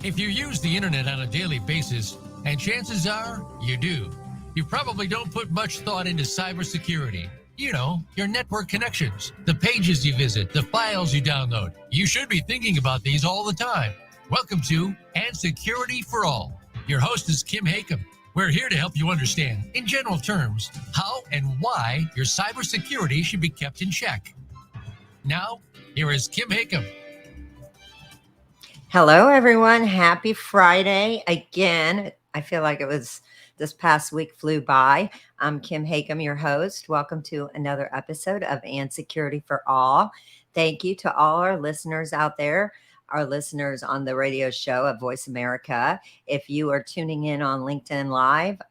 If you use the internet on a daily basis, and chances are you do, you probably don't put much thought into cybersecurity. You know, your network connections, the pages you visit, the files you download. You should be thinking about these all the time. Welcome to And Security for All. Your host is Kim Hakim. We're here to help you understand, in general terms, how and why your cybersecurity should be kept in check. Now, here is Kim Hakim. Hello, everyone. Happy Friday. Again, I feel like it was this past week flew by. I'm Kim Hakim, your host. Welcome to another episode of And Security for All. Thank you to all our listeners out there, our listeners on the radio show at Voice America. If you are tuning in on LinkedIn Live,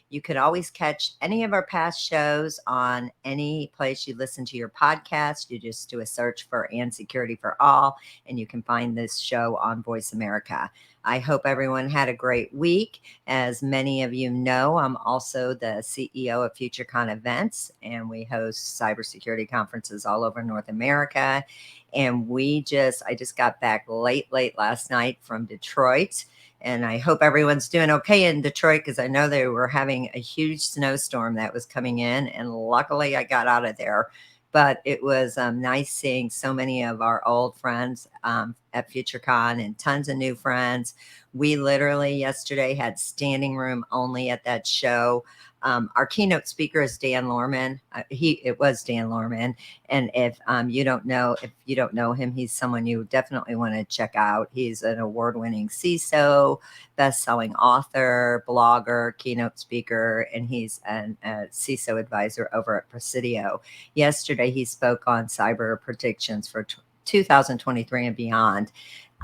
you could always catch any of our past shows on any place you listen to your podcast. You just do a search for And Security for All, and you can find this show on Voice America. I hope everyone had a great week. As many of you know, I'm also the CEO of FutureCon Events, and we host cybersecurity conferences all over North America. And I just got back late last night from Detroit. And I hope everyone's doing okay in Detroit, because I know they were having a huge snowstorm that was coming in. And luckily I got out of there. But it was nice seeing so many of our old friends at FutureCon and tons of new friends. We literally yesterday had standing room only at that show. Our keynote speaker is Dan Lorman. It was Dan Lorman. And if you don't know him, he's someone you definitely want to check out. He's an award-winning CISO, best-selling author, blogger, keynote speaker, and he's a CISO advisor over at Presidio. Yesterday, he spoke on cyber predictions for 2023 and beyond.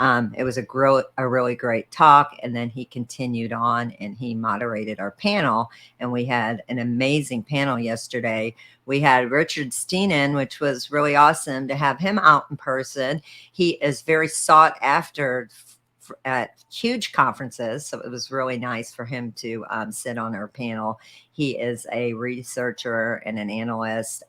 It was a really great talk. And then he continued on and he moderated our panel. And we had an amazing panel yesterday. We had Richard Steenan, which was really awesome to have him out in person. He is very sought after at huge conferences. So it was really nice for him to sit on our panel. He is a researcher and an analyst.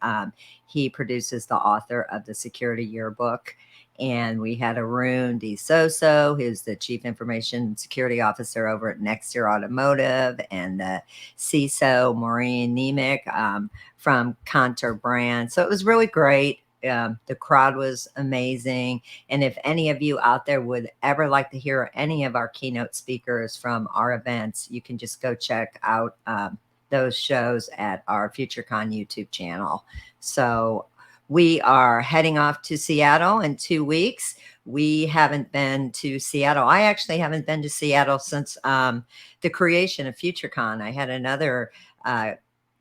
He produces the author of the Security Yearbook. And we had Arun DeSoso, who's the Chief Information Security Officer over at Next Year Automotive, and the CISO, Maureen Nemec, from Contour Brand. So it was really great. The crowd was amazing. And if any of you out there would ever like to hear any of our keynote speakers from our events, you can just go check out those shows at our FutureCon YouTube channel. So we are heading off to Seattle in 2 weeks. We haven't been to Seattle. I actually haven't been to Seattle since the creation of FutureCon. I had another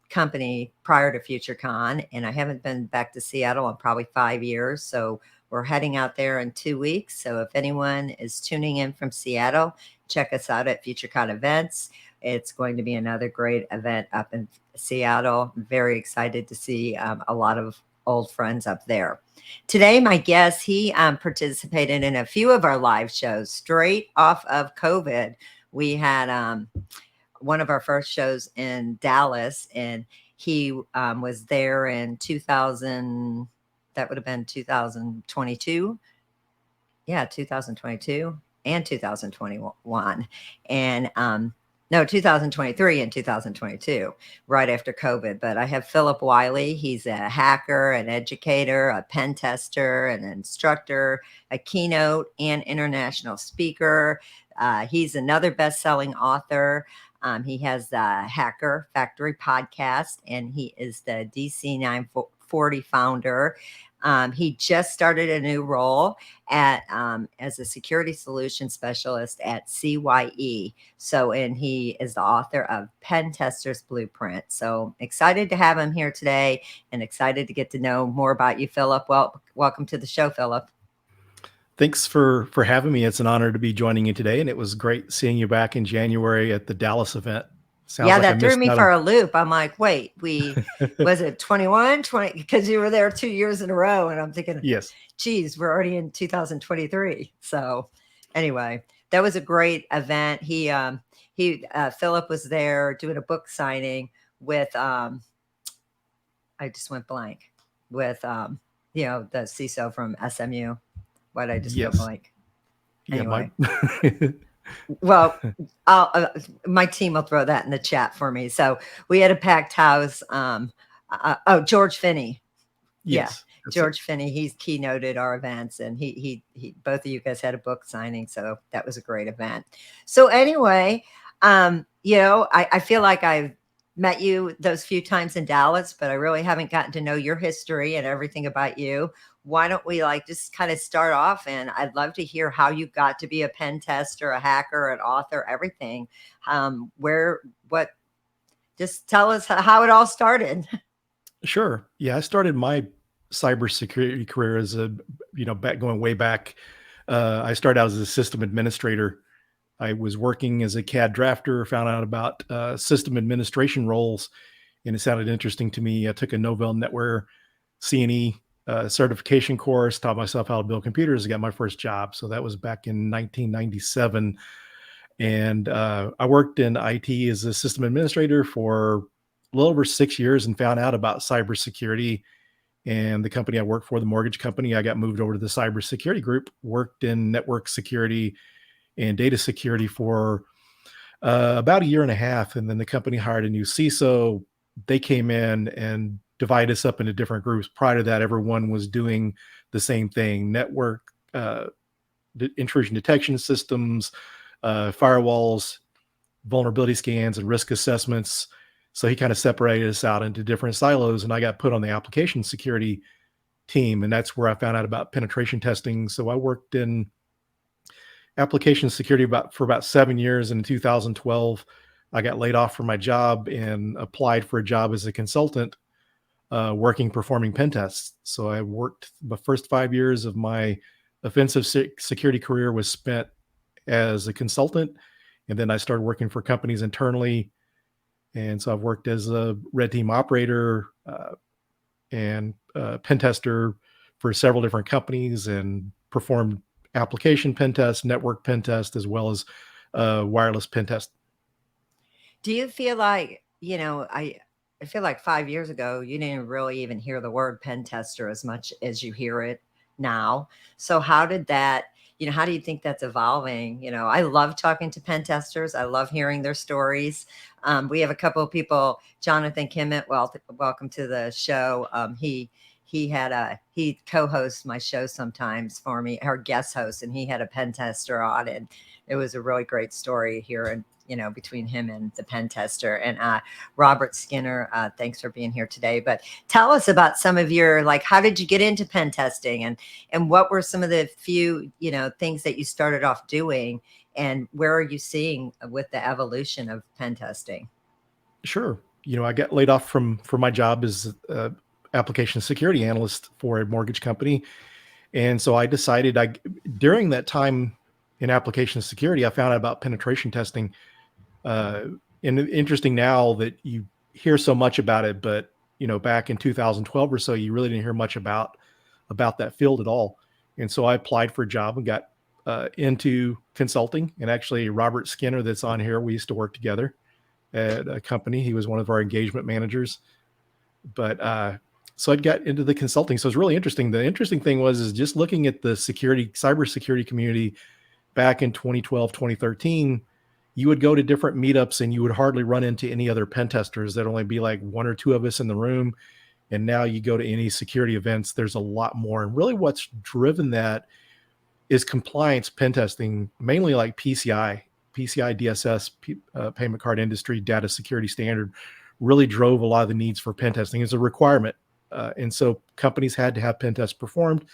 company prior to FutureCon, and I haven't been back to Seattle in probably 5 years. So we're heading out there in 2 weeks. So if anyone is tuning in from Seattle, check us out at FutureCon Events. It's going to be another great event up in Seattle. I'm very excited to see a lot of old friends up there. Today, my guest, he participated in a few of our live shows straight off of COVID. We had one of our first shows in Dallas, and he was there in 2000. That would have been 2022. Yeah, 2022 and 2021. And 2023 and 2022, right after COVID. But I have Phillip Wylie. He's a hacker, an educator, a pen tester, an instructor, a keynote and international speaker. He's another best-selling author. He has the Hacker Factory podcast, and he is the DC 940 founder. He just started a new role at as a security solution specialist at CYE. And he is the author of Pentester's Blueprint. So excited to have him here today, and excited to get to know more about you, Phillip. Well, welcome to the show, Phillip. Thanks for having me. It's an honor to be joining you today, and it was great seeing you back in January at the Dallas event. Sounds like that threw me for a loop. I'm like, wait, was it 21, 20? Because you were there 2 years in a row. And I'm thinking, yes, geez, we're already in 2023. So anyway, that was a great event. Phillip was there doing a book signing with, I just went blank, with, the CISO from SMU. Why did I just go blank? Anyway. Well, my team will throw that in the chat for me. So we had a packed house. George Finney. Yeah, Yes, that's it. George Finney. He's keynoted our events, and he both of you guys had a book signing, so that was a great event. So anyway, I feel like I've met you those few times in Dallas, but I really haven't gotten to know your history and everything about you. Why don't we just kind of start off? And I'd love to hear how you got to be a pen tester, a hacker, an author, everything. What? Just tell us how it all started. Sure. Yeah, I started my cybersecurity career as going way back. I started out as a system administrator. I was working as a CAD drafter, found out about system administration roles, and it sounded interesting to me. I took a Novell NetWare C&E certification course, taught myself how to build computers, got my first job. So that was back in 1997. And I worked in IT as a system administrator for a little over 6 years and found out about cybersecurity. And the company I worked for, the mortgage company, I got moved over to the cybersecurity group, worked in network security and data security for about a year and a half. And then the company hired a new CISO. They came in and divided us up into different groups. Prior to that, everyone was doing the same thing: network intrusion detection systems, firewalls, vulnerability scans, and risk assessments. So he kind of separated us out into different silos, and I got put on the application security team. And that's where I found out about penetration testing. So I worked in application security for about 7 years. And in 2012, I got laid off from my job and applied for a job as a consultant, performing pen tests. So I worked the first 5 years of my offensive security career was spent as a consultant. And then I started working for companies internally. And so I've worked as a red team operator and pen tester for several different companies and performed application pen test, network pen test, as well as wireless pen test. Do you feel like, I feel like 5 years ago, you didn't really even hear the word pen tester as much as you hear it now. So how did that, how do you think that's evolving? I love talking to pen testers. I love hearing their stories. We have a couple of people, Jonathan Kimmett, welcome to the show. He co-hosts my show sometimes for me, or guest host, and he had a pen tester on, and it was a really great story here. And between him and the pen tester. And Robert Skinner, thanks for being here today. But tell us about some of your, how did you get into pen testing, and what were some of the few, things that you started off doing, and where are you seeing with the evolution of pen testing? Sure. I got laid off from my job as application security analyst for a mortgage company. And so I decided during that time in application security, I found out about penetration testing. And interesting now that you hear so much about it, but back in 2012 or so, you really didn't hear much about that field at all. And so I applied for a job and got into consulting. And actually, Robert Skinner, that's on here, we used to work together at a company. He was one of our engagement managers. But so I got into the consulting. So it's really interesting. The interesting thing is just looking at the cybersecurity community back in 2012, 2013, you would go to different meetups and you would hardly run into any other pen testers. There'd only be like one or two of us in the room. And now you go to any security events, there's a lot more. And really what's driven that is compliance pen testing, mainly like PCI DSS, payment card industry data security standard, really drove a lot of the needs for pen testing. It's a requirement. And so companies had to have pen tests performed.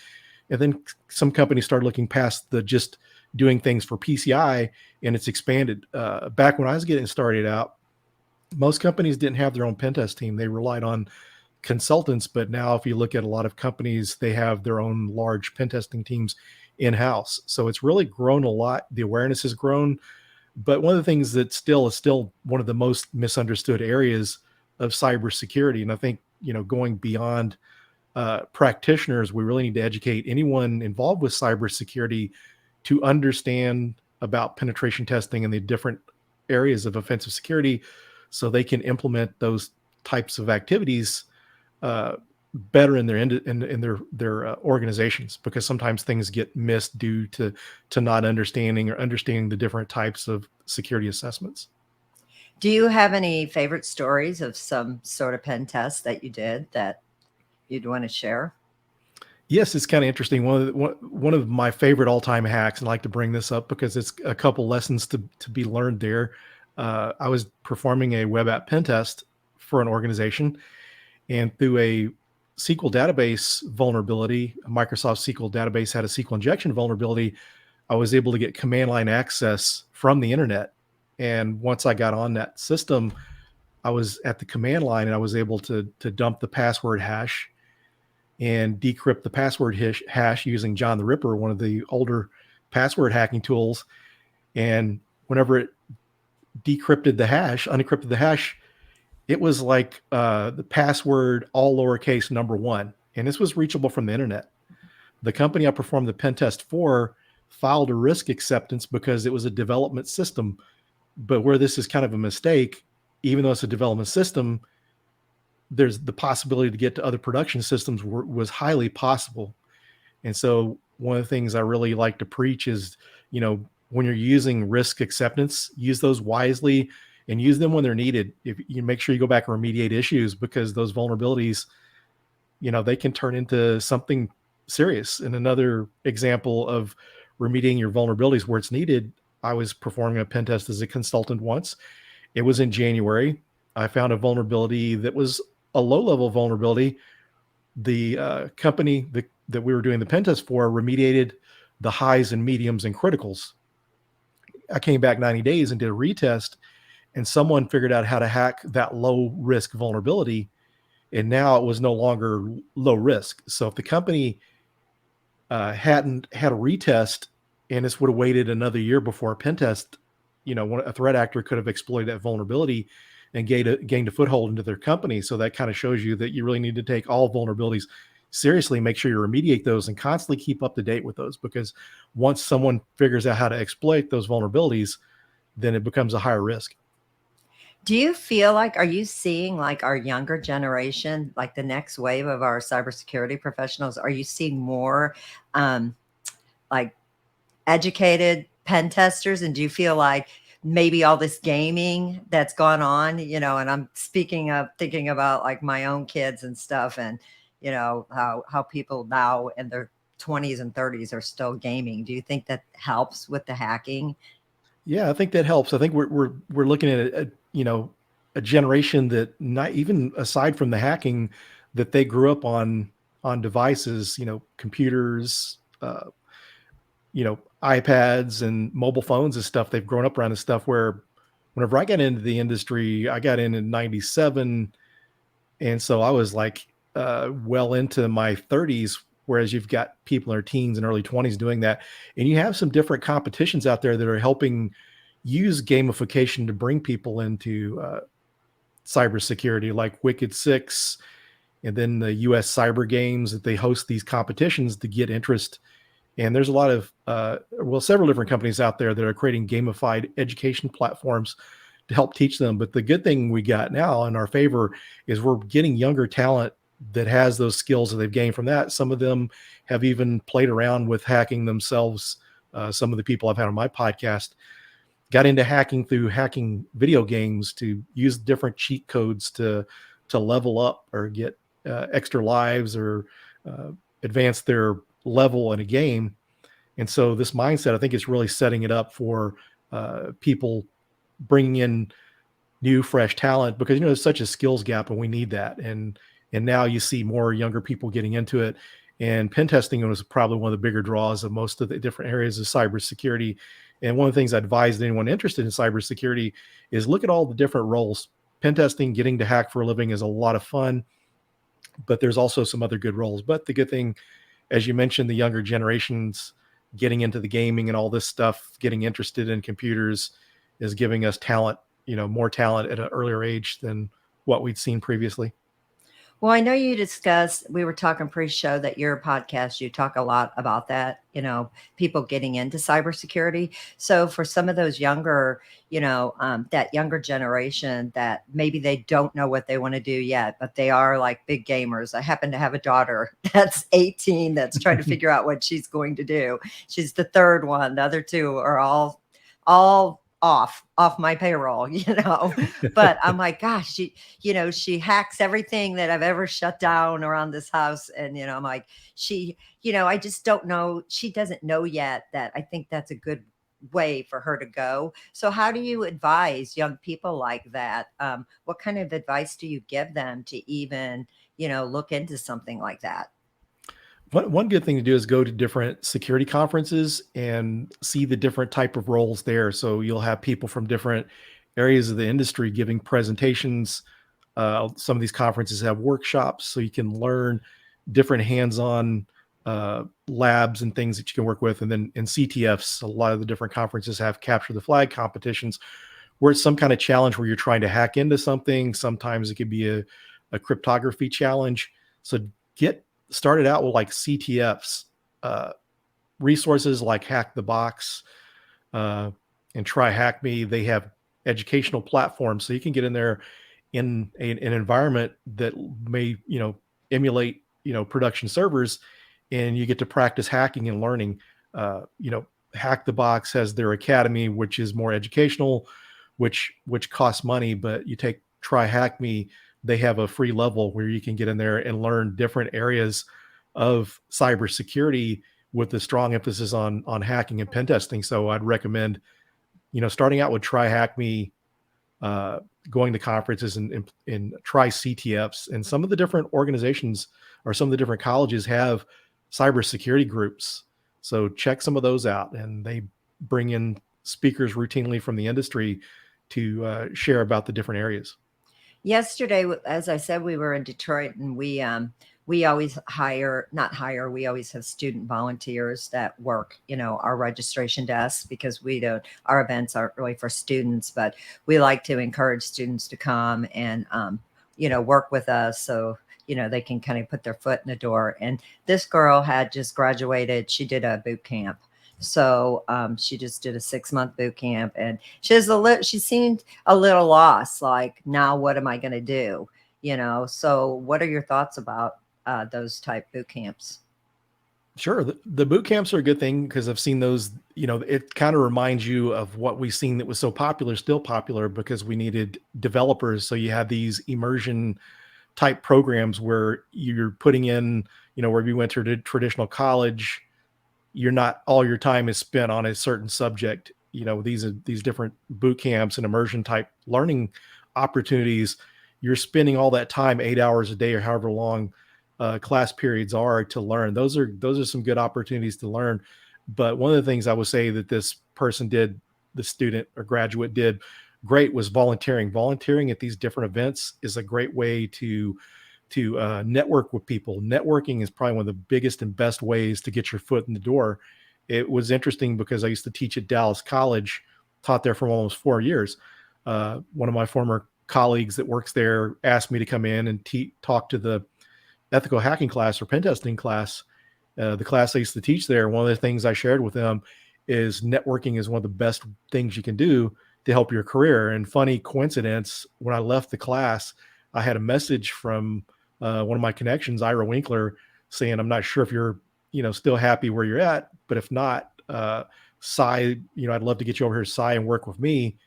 And then some companies started looking past the just doing things for PCI, and it's expanded. Back when I was getting started out, most companies didn't have their own pen test team. They relied on consultants. But now if you look at a lot of companies, they have their own large pen testing teams in-house. So it's really grown a lot. The awareness has grown. But one of the things that is still one of the most misunderstood areas of cybersecurity, and I think, going beyond practitioners, we really need to educate anyone involved with cybersecurity to understand about penetration testing and the different areas of offensive security so they can implement those types of activities better in their organizations, because sometimes things get missed due to not understanding the different types of security assessments. Do you have any favorite stories of some sort of pen test that you did that you'd want to share? Yes, it's kind of interesting. One of my favorite all-time hacks, and I like to bring this up because it's a couple lessons to be learned there. I was performing a web app pen test for an organization, and through a SQL database vulnerability, a Microsoft SQL database had a SQL injection vulnerability. I was able to get command line access from the internet. And once I got on that system, I was at the command line and I was able to dump the password hash and decrypt the password hash using John the Ripper, one of the older password hacking tools. And whenever it unencrypted the hash, it was like the password all lowercase number one. And this was reachable from the internet. The company I performed the pen test for filed a risk acceptance because it was a development system. But where this is kind of a mistake, even though it's a development system, there's the possibility to get to other production systems was highly possible. And so one of the things I really like to preach is, when you're using risk acceptance, use those wisely and use them when they're needed. If you make sure you go back and remediate issues, because those vulnerabilities, they can turn into something serious. And another example of remediating your vulnerabilities where it's needed, I was performing a pen test as a consultant once. It was in January. I found a vulnerability that was a low-level vulnerability. The company that we were doing the pen test for remediated the highs and mediums and criticals. I came back 90 days and did a retest, and someone figured out how to hack that low-risk vulnerability, and now it was no longer low risk. So if the company hadn't had a retest, and this would have waited another year before a pen test, a threat actor could have exploited that vulnerability and gained a foothold into their company. So that kind of shows you that you really need to take all vulnerabilities seriously, make sure you remediate those and constantly keep up to date with those, because once someone figures out how to exploit those vulnerabilities, then it becomes a higher risk. Do you feel like, are you seeing like our younger generation, like the next wave of our cybersecurity professionals, are you seeing more like educated pen testers? And do you feel like maybe all this gaming that's gone on, and I'm thinking about like my own kids and stuff, and how people now in their 20s and 30s are still gaming. Do you think that helps with the hacking? Yeah, I think that helps. I think we're looking at a generation that, not even aside from the hacking, that they grew up on devices, computers, iPads and mobile phones and stuff. They've grown up around this stuff, where whenever I got into the industry, I got in 97. And so I was like well into my 30s, whereas you've got people in their teens and early 20s doing that. And you have some different competitions out there that are helping use gamification to bring people into cybersecurity, like Wicked Six, and then the US Cyber Games, that they host these competitions to get interest. And there's a lot of, several different companies out there that are creating gamified education platforms to help teach them. But the good thing we got now in our favor is we're getting younger talent that has those skills that they've gained from that. Some of them have even played around with hacking themselves. Some of the people I've had on my podcast got into hacking through hacking video games to use different cheat codes to level up or get extra lives or advance their level in a game. And so this mindset, I think, is really setting it up for people bringing in new, fresh talent, because there's such a skills gap, and we need that. And now you see more younger people getting into it. And pen testing was probably one of the bigger draws of most of the different areas of cybersecurity. And one of the things I advise anyone interested in cybersecurity is look at all the different roles. Pen testing, getting to hack for a living, is a lot of fun, but there's also some other good roles. But the good thing, as you mentioned, the younger generations getting into the gaming and all this stuff, getting interested in computers, is giving us talent, more talent at an earlier age than what we'd seen previously. Well, I know you discussed, we were talking pre-show that your podcast, you talk a lot about that, people getting into cybersecurity. So for some of those younger, that younger generation that maybe they don't know what they want to do yet, but they are like big gamers. I happen to have a daughter that's 18 that's trying to figure out what she's going to do. She's the third one. The other two are all off my payroll, but I'm like, gosh, she hacks everything that I've ever shut down around this house. And, I'm like, I just don't know. She doesn't know yet that I think that's a good way for her to go. So how do you advise young people like that? What kind of advice do you give them to even, look into something like that? One good thing to do is go to different security conferences and see the different type of roles there. So you'll have people from different areas of the industry giving presentations. Some of these conferences have workshops, so you can learn different hands-on labs and things that you can work with. And then in CTFs, a lot of the different conferences have capture the flag competitions, where it's some kind of challenge where you're trying to hack into something. Sometimes it could be a cryptography challenge. So get started out with like CTFs, resources like Hack the Box, and Try Hack Me. They have educational platforms, so you can get in there in an environment that may, emulate, production servers, and you get to practice hacking and learning. Hack the Box has their academy, which is more educational, which costs money, but you take Try Hack Me, they have a free level where you can get in there and learn different areas of cybersecurity with a strong emphasis on hacking and pen testing. So I'd recommend, starting out with Try Hack Me, going to conferences and try CTFs. And some of the different organizations or some of the different colleges have cybersecurity groups. So check some of those out, and they bring in speakers routinely from the industry to share about the different areas. Yesterday, as I said, we were in Detroit, and we always we always have student volunteers that work, our registration desks, because our events aren't really for students, but we like to encourage students to come and, work with us. So, they can kind of put their foot in the door. And this girl had just graduated. She did a boot camp. So she just did a 6-month boot camp, and she seemed a little lost. Like, now what am I going to do? So what are your thoughts about those type boot camps? Sure. The boot camps are a good thing because I've seen those, it kind of reminds you of what we've seen that was so popular, still popular, because we needed developers. So you have these immersion type programs where you're putting in, where you went to traditional college, you're not, all your time is spent on a certain subject. These different boot camps and immersion type learning opportunities. You're spending all that time, 8 hours a day or however long class periods are, to learn. Those are some good opportunities to learn. But one of the things I would say that this person did, the student or graduate did great, was volunteering. Volunteering at these different events is a great way to network with people. Networking is probably one of the biggest and best ways to get your foot in the door. It was interesting because I used to teach at Dallas College, taught there for almost 4 years. One of my former colleagues that works there asked me to come in and talk to the ethical hacking class or pen testing class, the class I used to teach there. One of the things I shared with them is networking is one of the best things you can do to help your career. And funny coincidence, when I left the class, I had a message from one of my connections, Ira Winkler, saying, I'm not sure if you're, still happy where you're at, but if not, Cy, I'd love to get you over here, Cy, and work with me.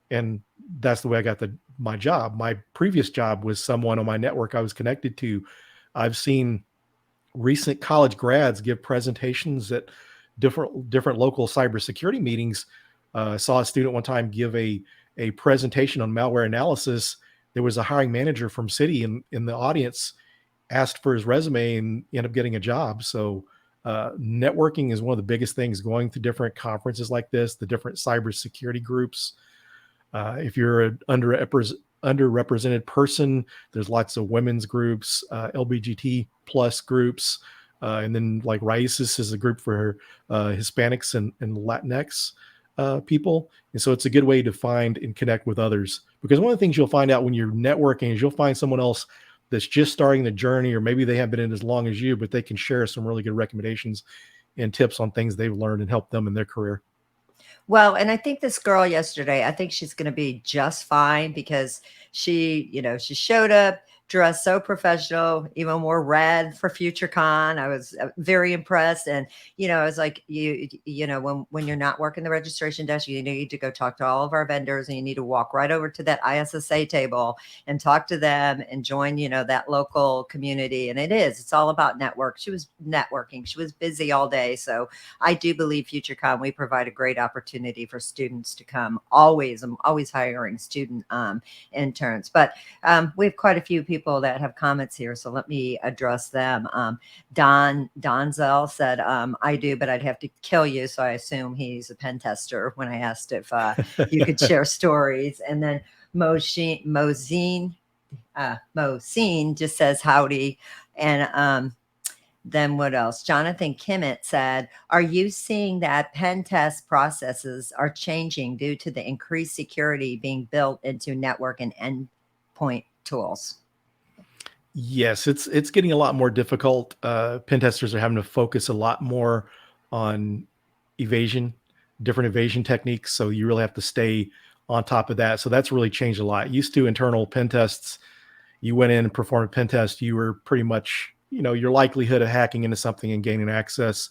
And that's the way I got my job. My previous job was someone on my network I was connected to. I've seen recent college grads give presentations at different local cybersecurity meetings. I saw a student one time give a presentation on malware analysis. There was a hiring manager from Citi in the audience, asked for his resume, and ended up getting a job. So networking is one of the biggest things, going to different conferences like this, the different cybersecurity groups. If you're an underrepresented person, there's lots of women's groups, LGBT plus groups. And then like RAICES is a group for Hispanics and Latinx people. And so it's a good way to find and connect with others, because one of the things you'll find out when you're networking is you'll find someone else that's just starting the journey, or maybe they haven't been in as long as you, but they can share some really good recommendations and tips on things they've learned and help them in their career. Well, and I think this girl yesterday, I think she's going to be just fine because she showed up dressed so professional, even wore red for FutureCon. I was very impressed. And, I was like, when you're not working the registration desk, you need to go talk to all of our vendors, and you need to walk right over to that ISSA table and talk to them and join, that local community. And it's all about network. She was networking. She was busy all day. So I do believe FutureCon, we provide a great opportunity for students to come. I'm always hiring student interns, but we have quite a few people that have comments here, so let me address them. Donzel said, I do, but I'd have to kill you. So I assume he's a pen tester when I asked if you could share stories. And then Mosine just says howdy. And then what else? Jonathan Kimmett said, are you seeing that pen test processes are changing due to the increased security being built into network and endpoint tools? Yes, it's getting a lot more difficult. Pen testers are having to focus a lot more on evasion, different evasion techniques. So you really have to stay on top of that. So that's really changed a lot. Used to internal pen tests, you went in and performed a pen test, you were pretty much, your likelihood of hacking into something and gaining access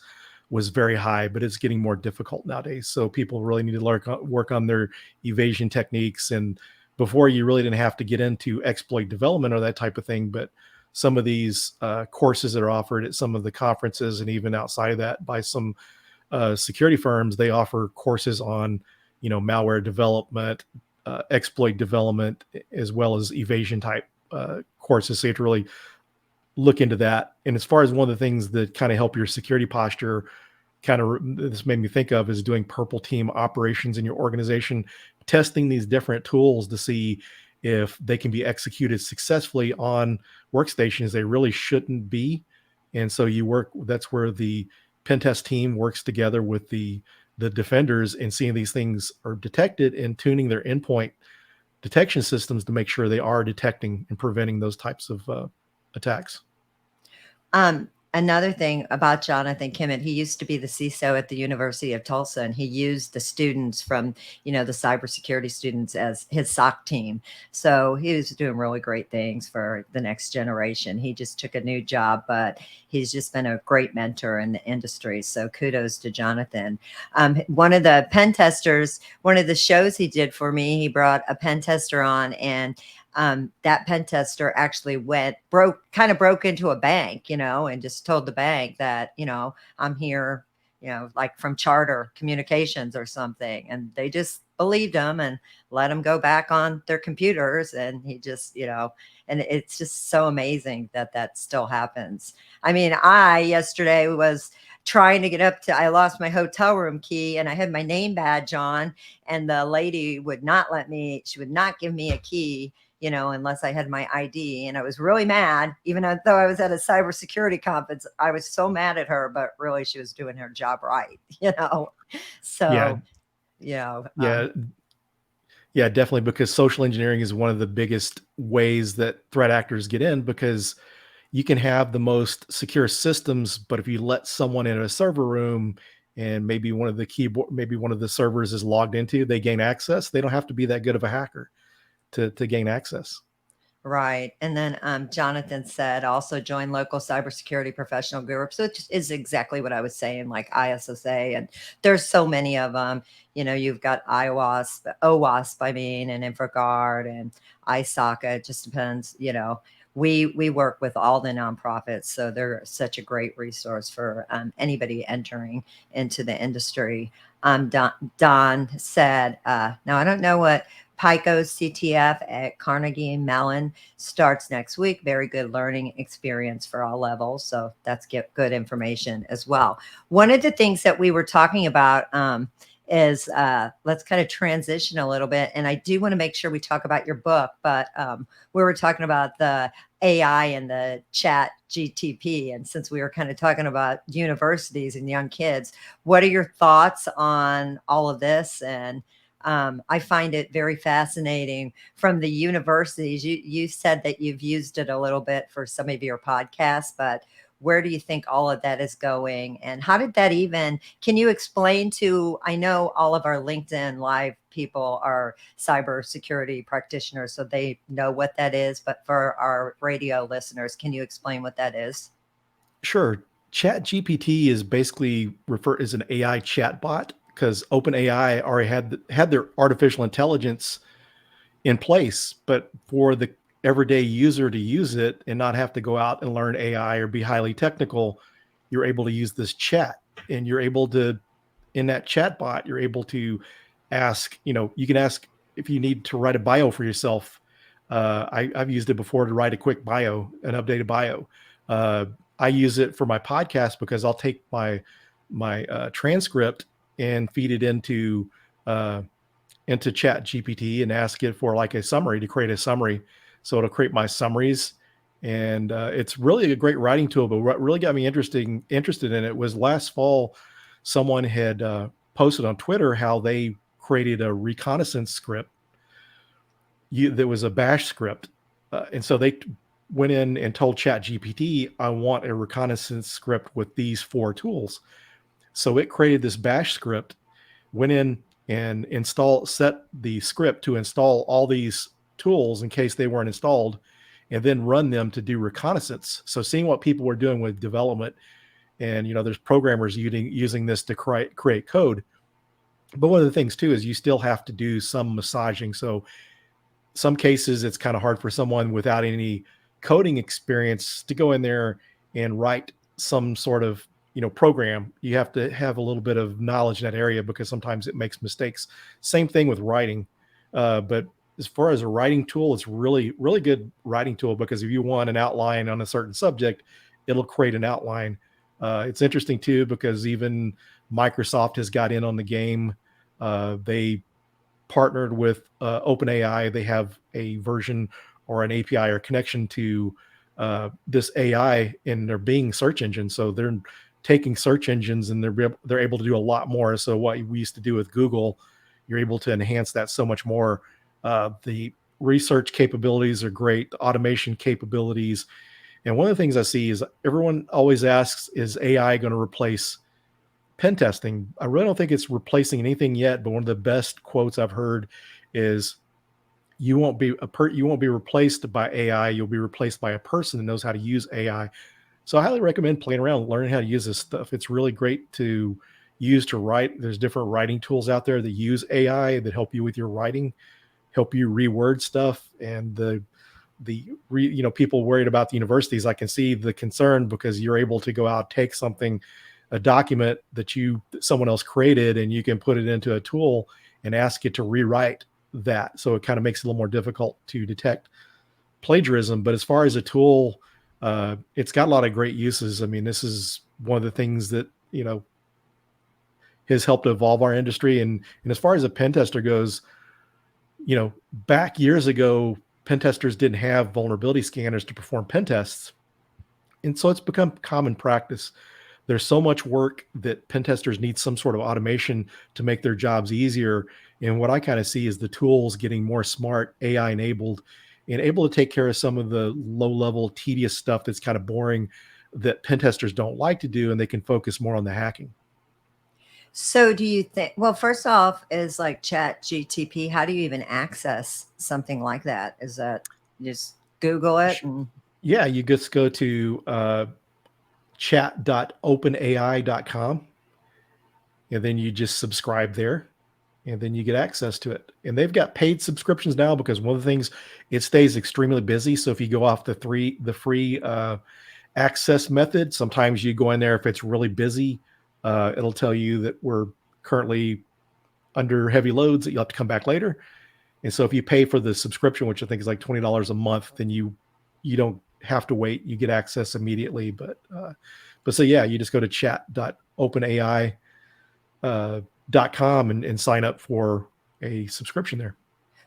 was very high, but it's getting more difficult nowadays. So people really need to work on their evasion techniques. And before, you really didn't have to get into exploit development or that type of thing, but some of these courses that are offered at some of the conferences, and even outside of that by some security firms, they offer courses on, malware development, exploit development, as well as evasion type courses. So you have to really look into that. And as far as one of the things that kind of help your security posture, this made me think of, is doing purple team operations in your organization, testing these different tools to see if they can be executed successfully on workstations they really shouldn't be. And so that's where the pen test team works together with the defenders, and seeing these things are detected and tuning their endpoint detection systems to make sure they are detecting and preventing those types of attacks. Another thing about Jonathan Kimmett, he used to be the CISO at the University of Tulsa, and he used the students from, the cybersecurity students as his SOC team. So he was doing really great things for the next generation. He just took a new job, but he's just been a great mentor in the industry. So kudos to Jonathan. One of the pen testers, one of the shows he did for me, he brought a pen tester on, and that pen tester actually broke into a bank, and just told the bank that, I'm here, like from Charter Communications or something. And they just believed him and let him go back on their computers. And he just, and it's just so amazing that still happens. I mean, I yesterday was trying to get I lost my hotel room key, and I had my name badge on, and the lady would not she would not give me a key, unless I had my ID. And I was really mad, even though I was at a cybersecurity conference. I was so mad at her, but really she was doing her job right, So, yeah, definitely. Because social engineering is one of the biggest ways that threat actors get in, because you can have the most secure systems, but if you let someone in a server room and maybe one of the servers is logged into, they gain access. They don't have to be that good of a hacker to gain access. Right. And then Jonathan said also join local cybersecurity professional groups, which is exactly what I was saying, like ISSA. And there's so many of them. You've got OWASP, and InfraGard and ISACA. It just depends. We work with all the nonprofits, so they're such a great resource for anybody entering into the industry. Don said, now I don't know what PICO CTF at Carnegie Mellon starts next week. Very good learning experience for all levels. So that's good information as well. One of the things that we were talking about is let's kind of transition a little bit. And I do want to make sure we talk about your book, but we were talking about the AI and the chat GTP. And since we were kind of talking about universities and young kids, what are your thoughts on all of this? And I find it very fascinating from the universities. You said that you've used it a little bit for some of your podcasts, but where do you think all of that is going? And how did that even, can you explain to, I know all of our LinkedIn live people are cybersecurity practitioners, so they know what that is. But for our radio listeners, can you explain what that is? Sure. Chat GPT is basically referred as an AI chatbot because OpenAI already had their artificial intelligence in place, but for the everyday user to use it and not have to go out and learn AI or be highly technical, you're able to use this chat, and you're able to, in that chatbot, you're able to ask, you can ask if you need to write a bio for yourself. I've used it before to write a quick bio, an updated bio. Uh, I use it for my podcast because I'll take my transcript and feed it into Chat GPT and ask it for like a summary, to create a summary. So it'll create my summaries, and it's really a great writing tool. But what really got me interested in it was last fall, someone had posted on Twitter how they created a reconnaissance script. There was a bash script, and so they went in and told Chat GPT, I want a reconnaissance script with these 4 tools. So it created this bash script, went in and set the script to install all these tools in case they weren't installed, and then run them to do reconnaissance. So seeing what people were doing with development, and there's programmers using this to create code. But one of the things too is you still have to do some massaging. So some cases it's kind of hard for someone without any coding experience to go in there and write some sort of program. You have to have a little bit of knowledge in that area because sometimes it makes mistakes. Same thing with writing. But as far as a writing tool, it's really, really good writing tool, because if you want an outline on a certain subject, it'll create an outline. It's interesting too, because even Microsoft has got in on the game. They partnered with OpenAI. They have a version or an API or connection to this AI in their Bing search engine. So they're taking search engines and they're able to do a lot more. So what we used to do with Google, you're able to enhance that so much more. The research capabilities are great, the automation capabilities. And one of the things I see is everyone always asks, is AI going to replace pen testing? I really don't think it's replacing anything yet, but one of the best quotes I've heard is, you won't be replaced by AI. You'll be replaced by a person that knows how to use AI. So I highly recommend playing around, learning how to use this stuff. It's really great to use to write. There's different writing tools out there that use AI that help you with your writing, help you reword stuff. And people worried about the universities, I can see the concern, because you're able to go out, take something, a document that someone else created, and you can put it into a tool and ask it to rewrite that. So it kind of makes it a little more difficult to detect plagiarism. But as far as a tool, it's got a lot of great uses. I mean, this is one of the things that has helped evolve our industry. And as far as a pen tester goes, back years ago, pen testers didn't have vulnerability scanners to perform pen tests, and so it's become common practice. There's so much work that pen testers need some sort of automation to make their jobs easier. And what I kind of see is the tools getting more smart, AI enabled, and able to take care of some of the low level, tedious stuff that's kind of boring, that pen testers don't like to do, and they can focus more on the hacking. So do you think, well, first off, is like Chat GTP, how do you even access something like that? Is that just Google it? Yeah, you just go to chat.openai.com, and then you just subscribe there, and then you get access to it. And they've got paid subscriptions now, because one of the things, it stays extremely busy. So if you go off the free access method, sometimes you go in there, if it's really busy, it'll tell you that we're currently under heavy loads, that you'll have to come back later. And so if you pay for the subscription, which I think is like $20 a month, then you don't have to wait. You get access immediately. But so yeah, you just go to chat.openai.com and sign up for a subscription there.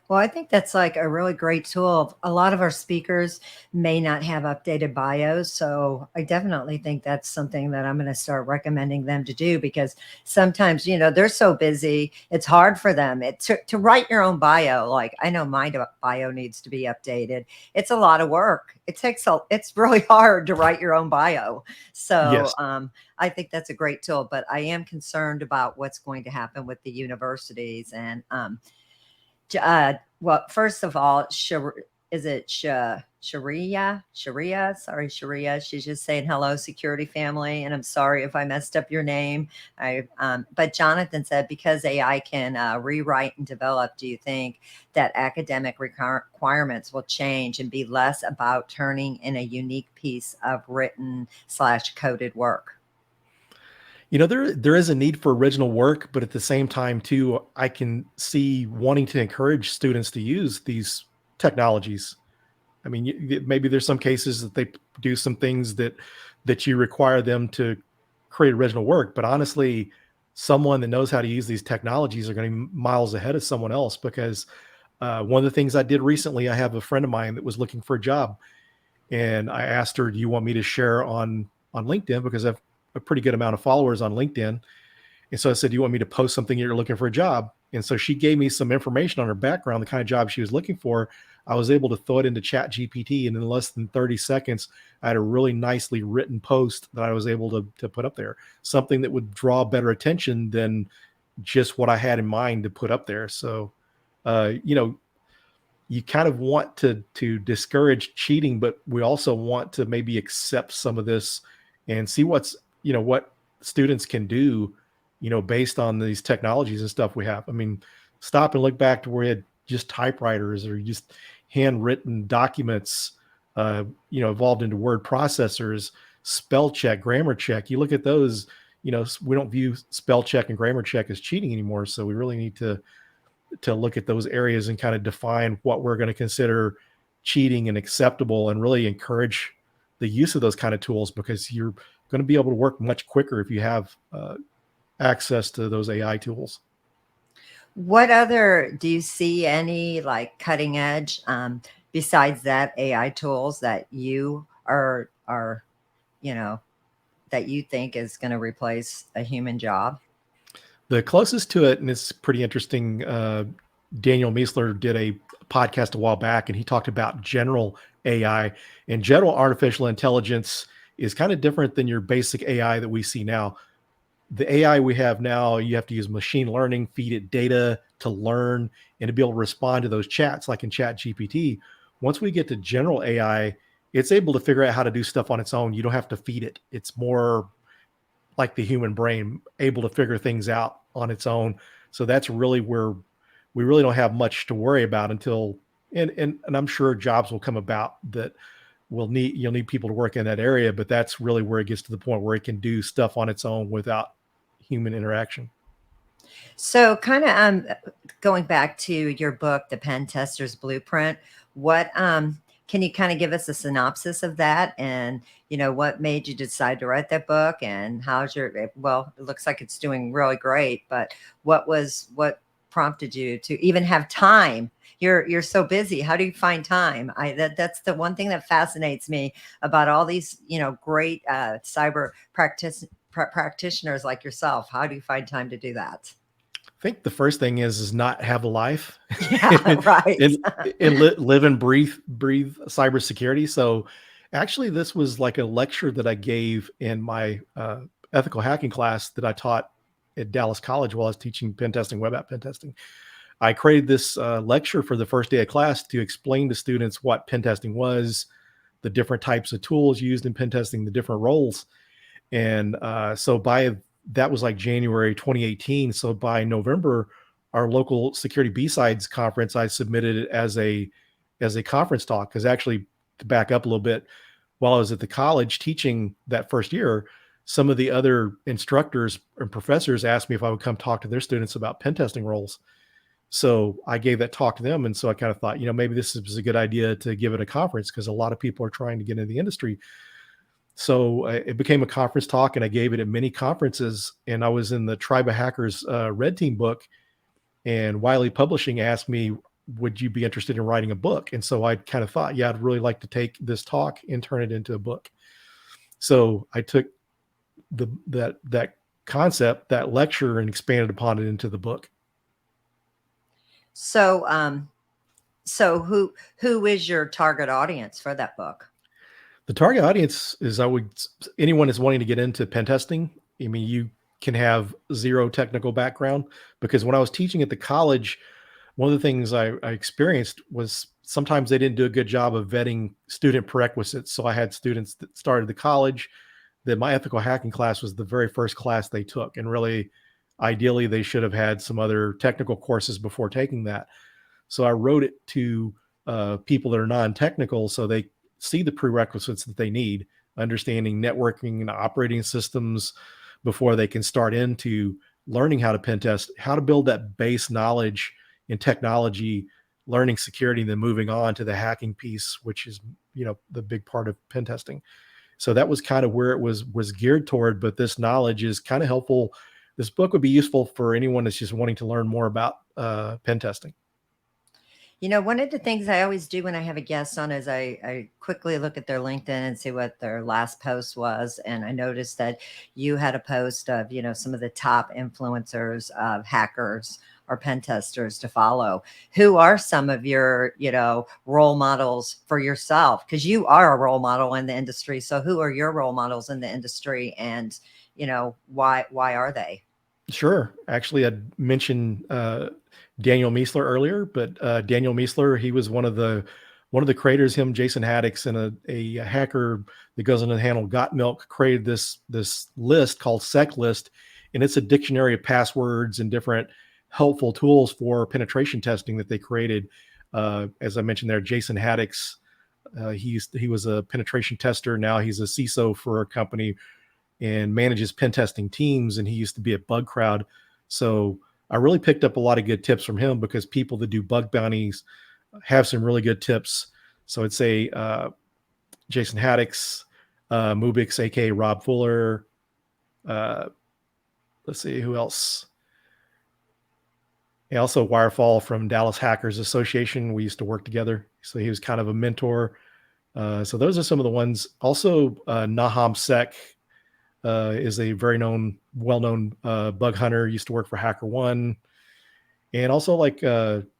Well, I think that's like a really great tool. A lot of our speakers may not have updated bios. So I definitely think that's something that I'm going to start recommending them to do because sometimes, they're so busy. It's hard for them to write your own bio. Like I know my bio needs to be updated. It's a lot of work. It's really hard to write your own bio. So Yes. I think that's a great tool, but I am concerned about what's going to happen with the universities and, well, first of all, is it Sharia? Sharia? Sorry, Sharia. She's just saying hello, security family. And I'm sorry if I messed up your name. But Jonathan said, because AI can rewrite and develop, do you think that academic requirements will change and be less about turning in a unique piece of written/coded work? There is a need for original work, but at the same time, too, I can see wanting to encourage students to use these technologies. I mean, maybe there's some cases that they do some things that you require them to create original work, but honestly, someone that knows how to use these technologies are going to be miles ahead of someone else. Because one of the things I did recently, I have a friend of mine that was looking for a job, and I asked her, "Do you want me to share on LinkedIn?" Because I have a pretty good amount of followers on LinkedIn. And so I said, "Do you want me to post something you're looking for a job?" And so she gave me some information on her background, the kind of job she was looking for. I was able to throw it into Chat GPT, and in less than 30 seconds, I had a really nicely written post that I was able to put up there, something that would draw better attention than just what I had in mind to put up there. So, uh, you know, you kind of want to discourage cheating, but we also want to maybe accept some of this and see what students can do, based on these technologies and stuff we have. I mean, stop and look back to where we had just typewriters or just handwritten documents, evolved into word processors, spell check, grammar check. You look at those, we don't view spell check and grammar check as cheating anymore. So we really need to look at those areas and kind of define what we're going to consider cheating and acceptable, and really encourage the use of those kind of tools, because you're going to be able to work much quicker if you have access to those AI tools. What other do you see any like cutting edge besides that AI tools that you are you know that you think is going to replace a human job? The closest to it, and it's pretty interesting, Daniel Miessler did a podcast a while back, and he talked about general AI. And general artificial intelligence is kind of different than your basic AI that we see now. The AI we have now, you have to use machine learning, feed it data to learn and to be able to respond to those chats, like in Chat GPT. Once we get to general AI, it's able to figure out how to do stuff on its own. You don't have to feed it. It's more like the human brain, able to figure things out on its own. So that's really where we really don't have much to worry about until, and I'm sure jobs will come about that you'll need people to work in that area, but that's really where it gets to the point where it can do stuff on its own without human interaction. So, kind of going back to your book, The Pen Tester's Blueprint, what can you kind of give us a synopsis of that? And, what made you decide to write that book? And well, it looks like it's doing really great, but what prompted you to even have time? You're so busy. How do you find time? That's the one thing that fascinates me about all these, great cyber practitioners like yourself. How do you find time to do that? I think the first thing is not have a life Yeah, right. and, live and breathe cybersecurity. So actually, this was like a lecture that I gave in my ethical hacking class that I taught at Dallas College while I was teaching pen testing, web app pen testing. I created this lecture for the first day of class to explain to students what pen testing was, the different types of tools used in pen testing, the different roles. And so that was like January 2018. So by November, our local security B-sides conference, I submitted it as a conference talk. Because actually, to back up a little bit, while I was at the college teaching that first year, some of the other instructors and professors asked me if I would come talk to their students about pen testing roles. So I gave that talk to them. And so I kind of thought, maybe this is a good idea to give it a conference, because a lot of people are trying to get into the industry. So it became a conference talk, and I gave it at many conferences. And I was in the Tribe of Hackers Red Team book, and Wylie Publishing asked me, would you be interested in writing a book? And so I kind of thought, yeah, I'd really like to take this talk and turn it into a book. So I took that concept, that lecture, and expanded upon it into the book. So, so who is your target audience for that book? The target audience is anyone that's wanting to get into pen testing. I mean, you can have zero technical background, because when I was teaching at the college, one of the things I experienced was sometimes they didn't do a good job of vetting student prerequisites. So I had students that started the college that my ethical hacking class was the very first class they took. And really, ideally, they should have had some other technical courses before taking that. So I wrote it to people that are non-technical, so they see the prerequisites that they need, understanding networking and operating systems before they can start into learning how to pen test, how to build that base knowledge in technology, learning security, and then moving on to the hacking piece, which is, the big part of pen testing. So that was kind of where it was geared toward, but this knowledge is kind of helpful. This book would be useful for anyone that's just wanting to learn more about pen testing. One of the things I always do when I have a guest on is I quickly look at their LinkedIn and see what their last post was. And I noticed that you had a post of, some of the top influencers of hackers or pen testers to follow. Who are some of your, role models for yourself? Because you are a role model in the industry. So who are your role models in the industry, and, why are they? Sure. Actually, I'd mentioned Daniel Miessler earlier, but Daniel Miessler, he was one of the creators. Him, Jason Haddix, and a hacker that goes under the handle Got Milk, created this list called SecList, and it's a dictionary of passwords and different helpful tools for penetration testing that they created. As I mentioned there, Jason Haddix, he was a penetration tester. Now he's a CISO for a company and manages pen testing teams, and he used to be at Bug Crowd. So I really picked up a lot of good tips from him, because people that do bug bounties have some really good tips. So I'd say Jason Haddix, Mubix, aka Rob Fuller. Let's see who else. Yeah, also Wirefall from Dallas Hackers Association. We used to work together, so he was kind of a mentor. So those are some of the ones. Also, Nahum Sek is a very well-known bug hunter. Used to work for HackerOne. And also like John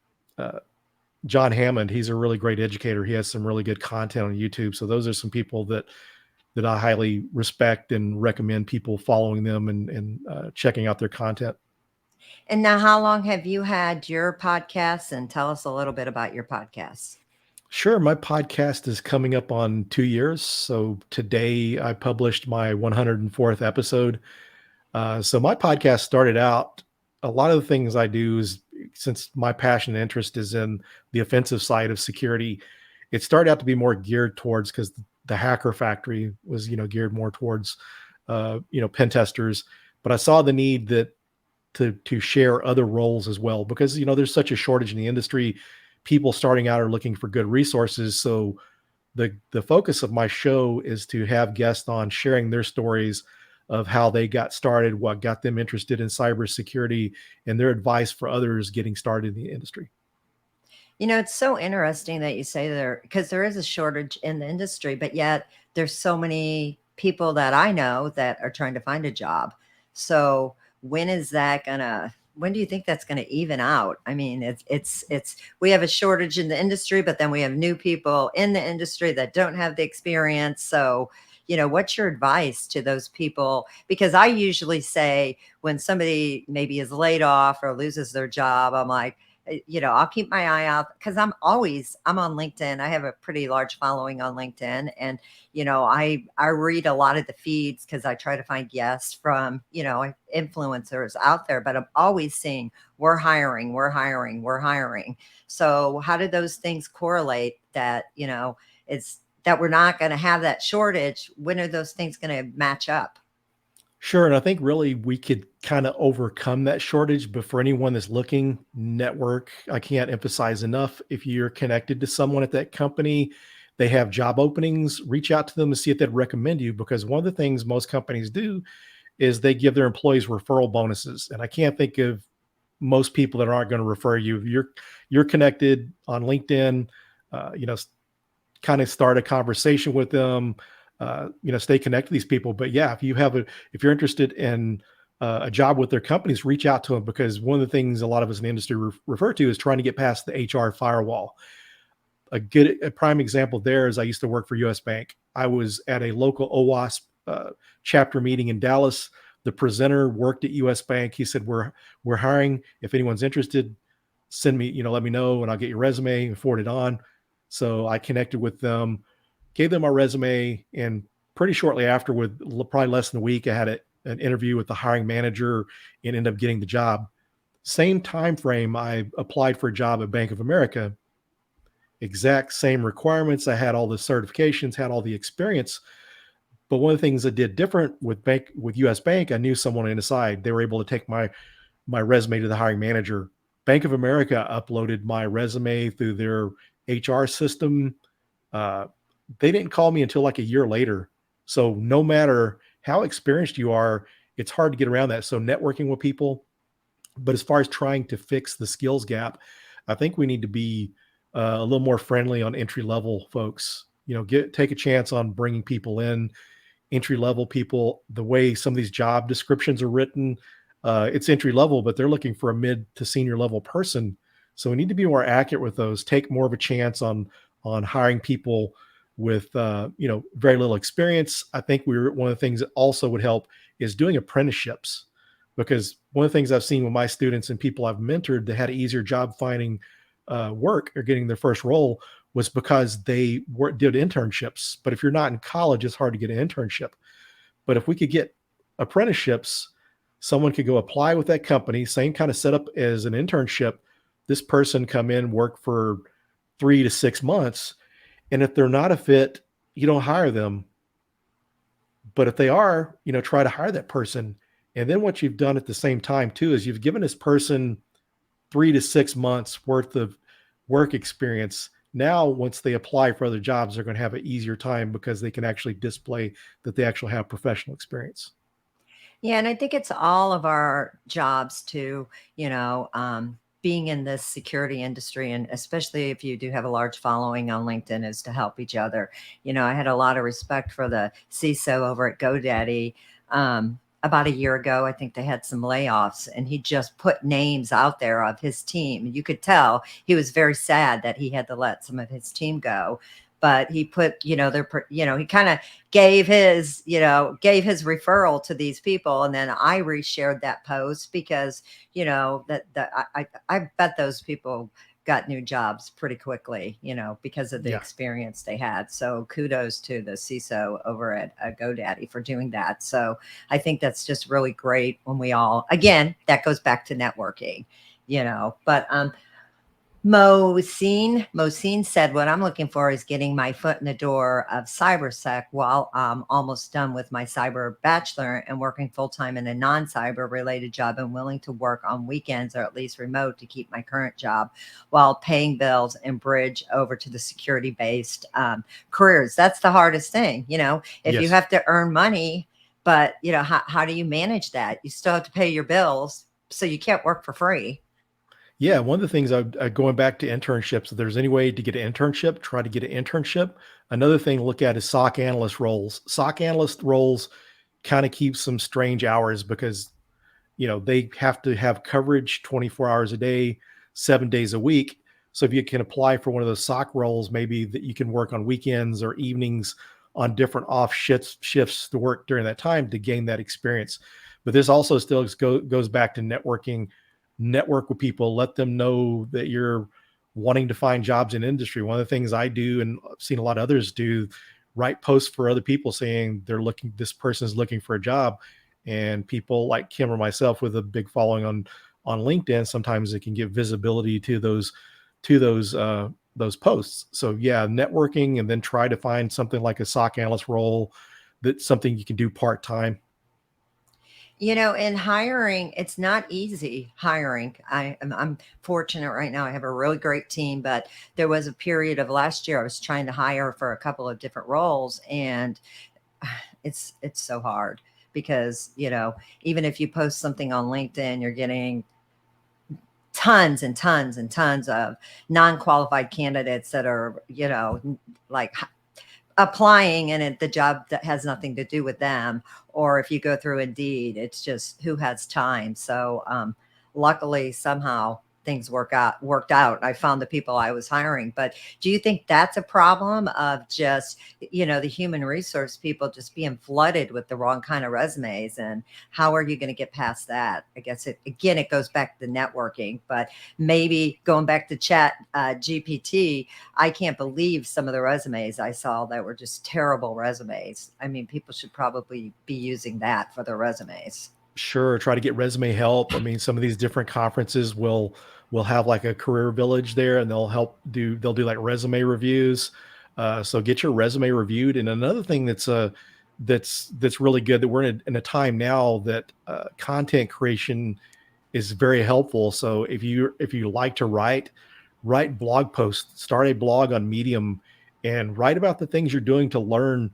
Hammond, he's a really great educator. He has some really good content on YouTube. So those are some people that I highly respect and recommend people following them and checking out their content. And now, how long have you had your podcast? And tell us a little bit about your podcast. Sure. My podcast is coming up on 2 years. So today I published my 104th episode. So my podcast started out, a lot of the things I do is, since my passion and interest is in the offensive side of security, it started out to be more geared towards, because the Hacker Factory was, geared more towards, pen testers. But I saw the need to share other roles as well, because, there's such a shortage in the industry. People starting out are looking for good resources. So the focus of my show is to have guests on sharing their stories of how they got started, what got them interested in cybersecurity, and their advice for others getting started in the industry. It's so interesting that you say there, because there is a shortage in the industry, but yet there's so many people that I know that are trying to find a job. So when do you think that's gonna even out? I mean, it's we have a shortage in the industry, but then we have new people in the industry that don't have the experience. So, what's your advice to those people? Because I usually say, when somebody maybe is laid off or loses their job, I'm like, I'll keep my eye out, because I'm on LinkedIn. I have a pretty large following on LinkedIn, and I read a lot of the feeds, because I try to find guests from influencers out there. But I'm always seeing, we're hiring. So how do those things correlate? That it's that we're not going to have that shortage. When are those things going to match up? Sure. And I think really we could kind of overcome that shortage. But for anyone that's looking, network, I can't emphasize enough. If you're connected to someone at that company, they have job openings, reach out to them and see if they'd recommend you. Because one of the things most companies do is they give their employees referral bonuses. And I can't think of most people that aren't going to refer you. You're connected on LinkedIn, you know, kind of start a conversation with them, you know, stay connected to these people. But yeah, if you're interested in a job with their companies, reach out to them, because one of the things a lot of us in the industry refer to is trying to get past the HR firewall. A prime example there is I used to work for US Bank. I was at a local OWASP chapter meeting in Dallas. The presenter worked at US Bank. He said, we're hiring. If anyone's interested, send me, let me know and I'll get your resume and forward it on. So I connected with them, gave them our resume, and pretty shortly after, with probably less than a week, I had an interview with the hiring manager and ended up getting the job. Same time frame, I applied for a job at Bank of America. Exact same requirements. I had all the certifications, had all the experience. But one of the things I did different with US Bank, I knew someone inside. They were able to take my resume to the hiring manager. Bank of America uploaded my resume through their HR system. They didn't call me until like a year later. So no matter how experienced you are, it's hard to get around that. So networking with people. But as far as trying to fix the skills gap, I think we need to be a little more friendly on entry level folks. Take a chance on bringing people in, entry level people. The way some of these job descriptions are written, it's entry level, but they're looking for a mid to senior level person. So we need to be more accurate with those. Take more of a chance on hiring people with very little experience. I think one of the things that also would help is doing apprenticeships, because one of the things I've seen with my students and people I've mentored that had an easier job finding work or getting their first role was because they did internships. But if you're not in college, it's hard to get an internship. But if we could get apprenticeships, someone could go apply with that company, same kind of setup as an internship. This person come in, work for 3 to 6 months. And if they're not a fit, you don't hire them. But if they are, try to hire that person. And then what you've done at the same time too, is you've given this person 3 to 6 months worth of work experience. Now, once they apply for other jobs, they're going to have an easier time because they can actually display that they actually have professional experience. Yeah, and I think it's all of our jobs to, being in this security industry, and especially if you do have a large following on LinkedIn, is to help each other. I had a lot of respect for the CISO over at GoDaddy. About a year ago, I think they had some layoffs, and he just put names out there of his team. You could tell he was very sad that he had to let some of his team go. But he put, he kind of gave his referral to these people. And then I reshared that post because, I bet those people got new jobs pretty quickly, because of the experience they had. So kudos to the CISO over at GoDaddy for doing that. So I think that's just really great when we all, again, that goes back to networking, but, Mohsin said, what I'm looking for is getting my foot in the door of cybersec while I'm almost done with my cyber bachelor and working full-time in a non-cyber related job, and willing to work on weekends or at least remote to keep my current job while paying bills and bridge over to the security-based careers. That's the hardest thing, if you have to earn money, but how do you manage that? You still have to pay your bills, so you can't work for free. Yeah, one of the things going back to internships, if there's any way to get an internship, try to get an internship. Another thing to look at is SOC analyst roles. SOC analyst roles kind of keep some strange hours because, they have to have coverage 24 hours a day, 7 days a week. So if you can apply for one of those SOC roles, maybe that you can work on weekends or evenings on different off shifts to work during that time to gain that experience. But this also still goes back to networking. Network with people, let them know that you're wanting to find jobs in industry. One of the things I do, and I've seen a lot of others do, write posts for other people saying this person is looking for a job. And people like Kim or myself with a big following on LinkedIn, sometimes it can give visibility to those posts. So yeah, networking, and then try to find something like a SOC analyst role, that's something you can do part-time. In hiring, it's not easy hiring. I'm fortunate right now. I have a really great team, but there was a period of last year I was trying to hire for a couple of different roles, and it's so hard because, even if you post something on LinkedIn, you're getting tons and tons and tons of non-qualified candidates that are, like applying, and the job that has nothing to do with them. Or if you go through Indeed, it's just who has time. So luckily somehow things worked out. I found the people I was hiring. But do you think that's a problem of just, the human resource people just being flooded with the wrong kind of resumes? And how are you going to get past that? I guess it goes back to networking, but maybe going back to chat GPT, I can't believe some of the resumes I saw that were just terrible resumes. I mean, people should probably be using that for their resumes. Sure, try to get resume help. I mean, some of these different conferences will have like a career village there, and they'll do like resume reviews. So get your resume reviewed. And another thing that's really good, that we're in a time now that content creation is very helpful. So if you like to write blog posts, start a blog on Medium and write about the things you're doing to learn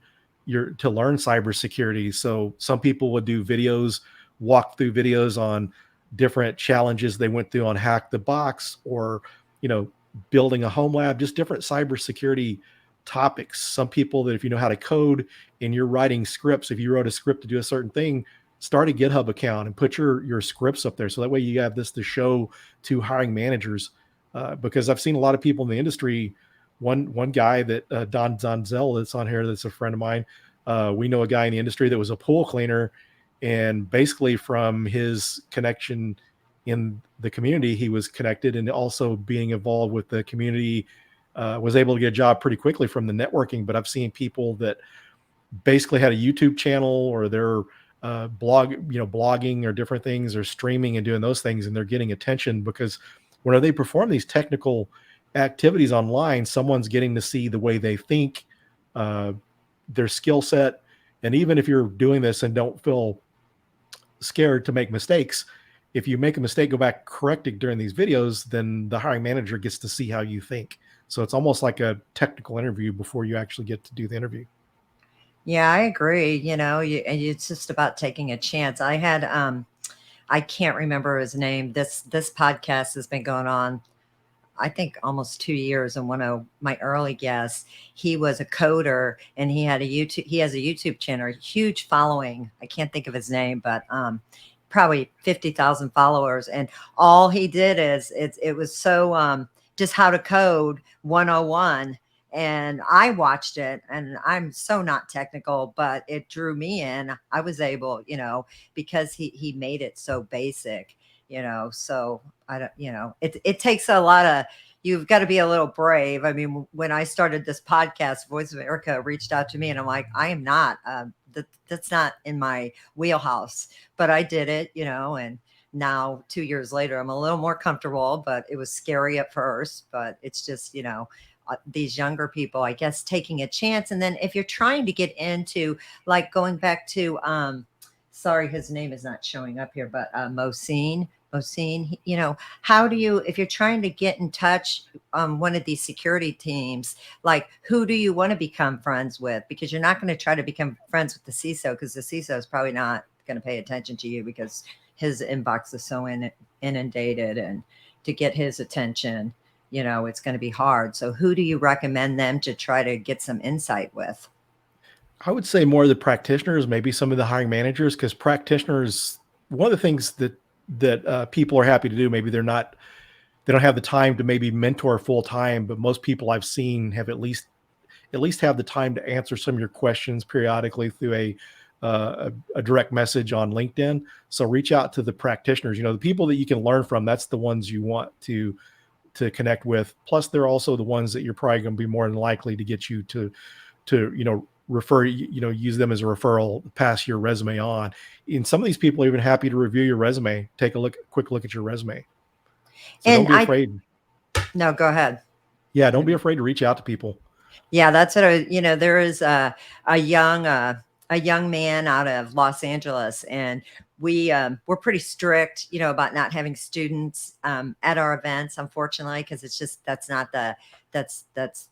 cybersecurity. So some people would do walk through videos on different challenges they went through on Hack the Box, or, building a home lab, just different cybersecurity topics. Some people that if you know how to code and you're writing scripts, if you wrote a script to do a certain thing, start a GitHub account and put your scripts up there. So that way you have this to show to hiring managers. Because I've seen a lot of people in the industry. One guy that Don Zonzel that's on here, that's a friend of mine. We know a guy in the industry that was a pool cleaner, and basically from his connection in the community, he was connected, and also being involved with the community, was able to get a job pretty quickly from the networking. But I've seen people that basically had a YouTube channel, or they're blogging or different things, or streaming and doing those things, and they're getting attention because whenever they perform these technical activities online, someone's getting to see the way they think, their skill set. And even if you're doing this and don't feel scared to make mistakes, if you make a mistake, go back, correct it during these videos, then the hiring manager gets to see how you think. So it's almost like a technical interview before you actually get to do the interview. Yeah, I agree. It's just about taking a chance. I had, I can't remember his name. This podcast has been going on, I think, almost 2 years. And one of my early guests, he was a coder, and he has a YouTube channel, huge following. I can't think of his name, but probably 50,000 followers. And all he did is it was so just how to code 101. And I watched it, and I'm so not technical, but it drew me in. I was able, because he made it so basic, so I don't, it takes a lot of, you've got to be a little brave. I mean, when I started this podcast, Voice of America reached out to me, and I'm like, I am not, that's not in my wheelhouse, but I did it, and now 2 years later, I'm a little more comfortable, but it was scary at first. But it's just, these younger people, I guess, taking a chance. And then if you're trying to get into, like, going back to, sorry, his name is not showing up here, but Mohsin, how do you, if you're trying to get in touch one of these security teams, like, who do you want to become friends with? Because you're not going to try to become friends with the CISO, because the CISO is probably not going to pay attention to you, because his inbox is so inundated, and to get his attention, it's going to be hard. So who do you recommend them to try to get some insight with? I would say more of the practitioners, maybe some of the hiring managers, because practitioners, one of the things that people are happy to do, maybe they don't have the time to maybe mentor full time, but most people I've seen have at least have the time to answer some of your questions periodically through a direct message on LinkedIn. So reach out to the practitioners, the people that you can learn from. That's the ones you want to connect with. Plus, they're also the ones that you're probably going to be more than likely to get you to refer, use them as a referral, pass your resume on. And some of these people are even happy to review your resume, take a quick look at your resume. So don't be afraid. No, go ahead. Yeah, don't be afraid to reach out to people. Yeah, that's what there is a young a young man out of Los Angeles, and we're pretty strict, about not having students at our events, unfortunately, because it's just that's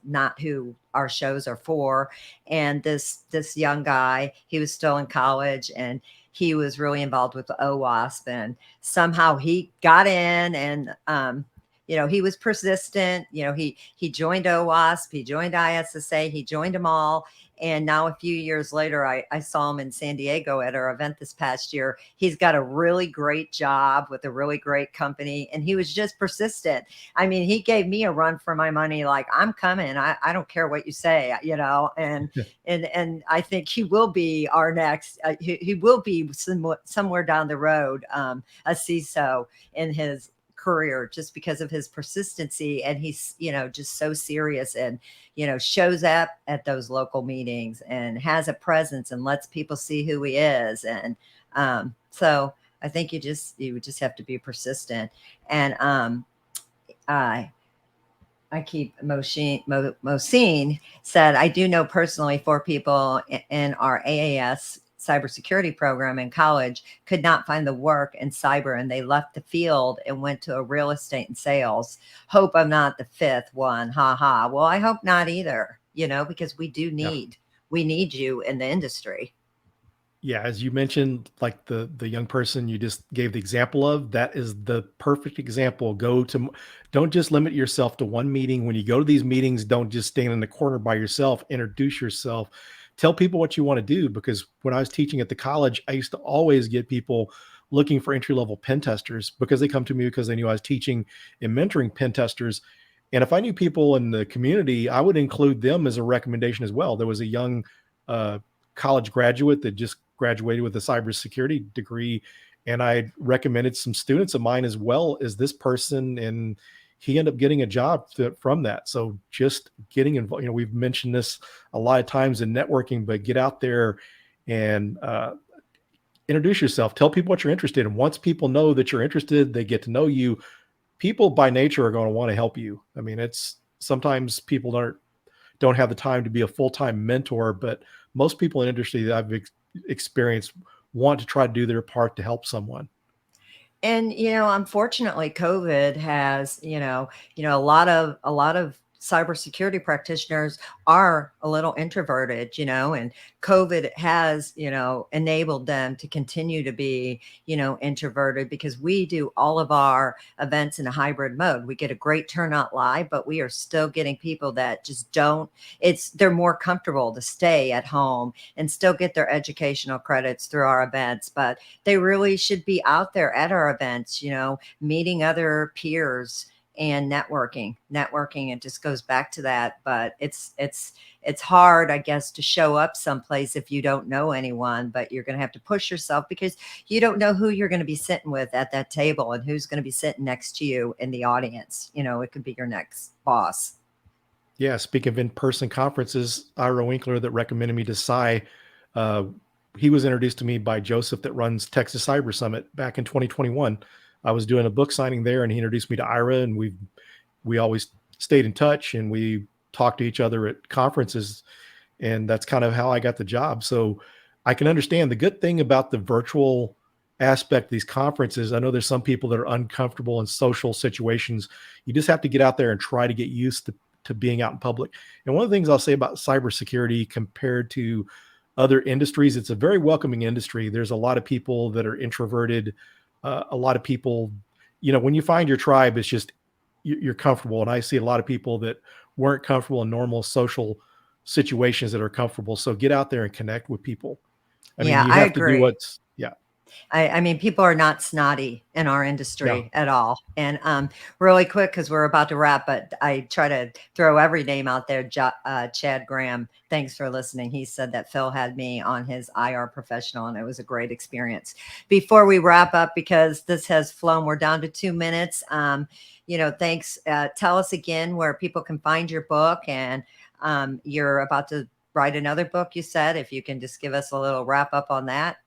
not who our shows are for. And this young guy, he was still in college, and he was really involved with the OWASP, and somehow he got in, and he was persistent. He joined OWASP, he joined ISSA, he joined them all. And now a few years later, I saw him in San Diego at our event this past year. He's got a really great job with a really great company, and he was just persistent. I mean, he gave me a run for my money. Like, I'm coming. I don't care what you say, and Yeah. and I think he will be our next, he will be somewhere down the road, a CISO in his career, just because of his persistency. And he's, just so serious, and, shows up at those local meetings and has a presence and lets people see who he is. And so I think you would just have to be persistent. And I keep Mosine said, I do know personally 4 people in our AAS cybersecurity program in college could not find the work in cyber, and they left the field and went to a real estate and sales. Hope I'm not the 5th one. Ha ha. Well, I hope not either, because we need you in the industry. Yeah, as you mentioned, like the young person you just gave the example of, that is the perfect example. Don't just limit yourself to one meeting. When you go to these meetings, don't just stand in the corner by yourself. Introduce yourself. Tell people what you want to do. Because when I was teaching at the college, I used to always get people looking for entry-level pen testers, because they come to me because they knew I was teaching and mentoring pen testers. And if I knew people in the community, I would include them as a recommendation as well. There was a young college graduate that just graduated with a cybersecurity degree, and I recommended some students of mine as well as this person, and he ended up getting a job from that. So just getting involved, we've mentioned this a lot of times in networking, but get out there and introduce yourself. Tell people what you're interested in. Once people know that you're interested, they get to know you. People by nature are going to want to help you. I mean, it's sometimes people don't have the time to be a full-time mentor, but most people in industry that I've experienced want to try to do their part to help someone. And unfortunately, COVID has, a lot of cybersecurity practitioners are a little introverted, and COVID has, enabled them to continue to be, introverted, because we do all of our events in a hybrid mode. We get a great turnout live, but we are still getting people that just they're more comfortable to stay at home and still get their educational credits through our events. But they really should be out there at our events, meeting other peers and networking. It just goes back to that. But it's hard, I guess, to show up someplace if you don't know anyone, but you're going to have to push yourself, because you don't know who you're going to be sitting with at that table and who's going to be sitting next to you in the audience. It could be your next boss. Yeah, speaking of in-person conferences, Ira Winkler that recommended me to Cy, he was introduced to me by Joseph that runs Texas Cyber Summit back in 2021. I was doing a book signing there, and he introduced me to Ira, and we always stayed in touch, and we talked to each other at conferences, and that's kind of how I got the job. So I can understand the good thing about the virtual aspect of these conferences. I know there's some people that are uncomfortable in social situations. You just have to get out there and try to get used to being out in public. And one of the things I'll say about cybersecurity compared to other industries, it's a very welcoming industry. There's a lot of people that are introverted. A lot of people, when you find your tribe, it's just you're comfortable. And I see a lot of people that weren't comfortable in normal social situations that are comfortable. So get out there and connect with people. I mean, you I have to do agree. yeah. I mean, people are not snotty in our industry No. at all. And really quick, because we're about to wrap, but I try to throw every name out there. Chad Graham, thanks for listening. He said that Phil had me on his IR professional, and it was a great experience. Before we wrap up, because this has flown, we're down to 2 minutes. Thanks. Tell us again where people can find your book, and you're about to write another book, you said. If you can just give us a little wrap up on that.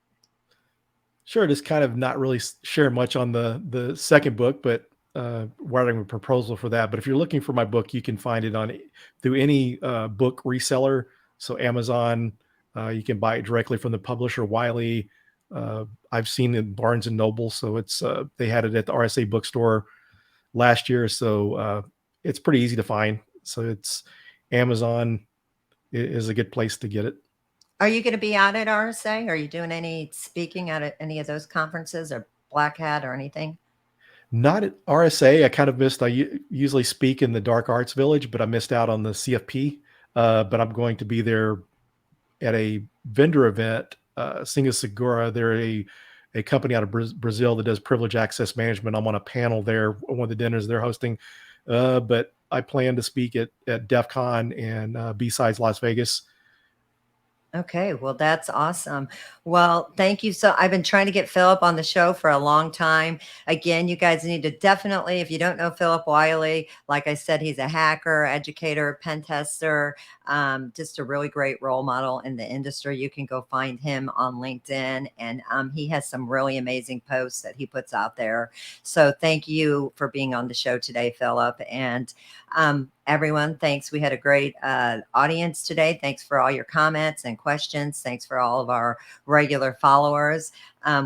Sure, just kind of not really share much on the second book, but writing a proposal for that. But if you're looking for my book, you can find it through any book reseller, so Amazon, You can buy it directly from the publisher, Wylie. I've seen it in Barnes and Noble, so it's they had it at the RSA bookstore last year, so it's pretty easy to find. So it's Amazon is a good place to get it. Are you going to be out at RSA? Are you doing any speaking out at any of those conferences or Black Hat or anything? Not at RSA. I kind of missed. Usually speak in the Dark Arts Village, but I missed out on the CFP. But I'm going to be there at a vendor event. Singa Segura, they're a company out of Brazil that does privilege access management. I'm on a panel there, one of the dinners they're hosting. But I plan to speak at DEF CON and B-Sides Las Vegas. Okay, well, that's awesome. Well, thank you. So I've been trying to get Phillip on the show for a long time. Again, you guys need to definitely, if you don't know Phillip Wylie, like I said, he's a hacker, educator, pen tester, just a really great role model in the industry. You can go find him on LinkedIn, and he has some really amazing posts that he puts out there. So thank you for being on the show today, Phillip. And everyone, thanks. We had a great audience today. Thanks for all your comments and questions. Thanks for all of our regular followers.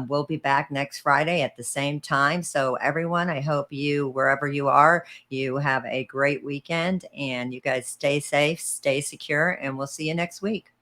We'll be back next Friday at the same time. So everyone, I hope you, wherever you are, you have a great weekend, and you guys stay safe, stay secure, and we'll see you next week.